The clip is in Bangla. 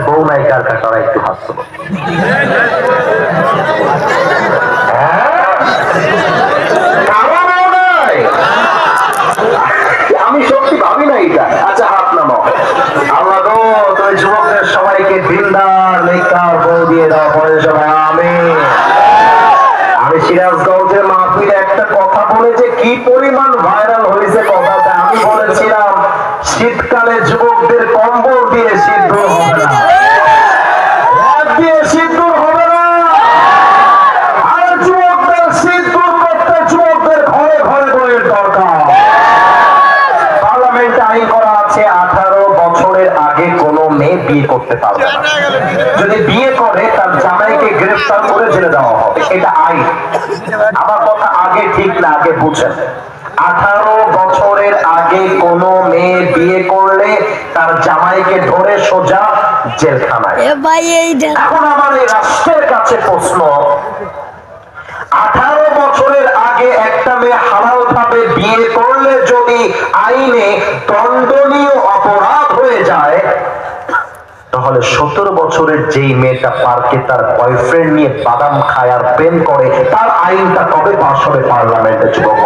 বউ নায়িকার কাছে একটু হাসতো আমি সত্যি ভাবি না এটা। আচ্ছা হাত নামাও। আল্লাহ গো তুমি যুবকদের সবাইকে দিনদার নেককার বউ দিয়ে দাও পরে সবাই আমি সিরাজগঞ্জের মাহফিলে একটা কথা বলে যে কি পরিমাণ ভাইরাল হয়েছে কথাটা। আমি বলেছিলাম শীতকালে যুবকদের কম্বল দিয়ে শীত দূর হবে না, দিয়ে শীত দূর হবে না। আর যুবকদের শীত দূর করতে যুবকদের ঘরে ঘরে বইয়ের দরকার। পার্লামেন্টে আইন করা আছে 18 বছরের আগে কোনো মেয়ে বিয়ে করতে পারবে না। যদি বিয়ে করে তার জামাইকে গ্রেফতার করে জেলে দেওয়া হবে, এটা আইন। আমার কথা আগে ঠিক না, আগে বুঝেন। 18 বছরের আগে কোনো মেয়ে বিয়ে করলে তার জামাইকে ধরে সোজা জেলখানায়। এখন আমার এই রাষ্ট্রের কাছে প্রশ্ন, 18 বছরের আগে একটা মেয়ে হালাল ভাবে বিয়ে করলে যদি আইনে দণ্ডনীয় অপরাধ হয়ে যায়, তাহলে 17 বছরের যেই মেয়েটা পার্কে তার বয়ফ্রেন্ড নিয়ে বাদাম খায় আর প্রেম করে, তার আইনটা কবে পাস হবে পার্লামেন্টে? যুবক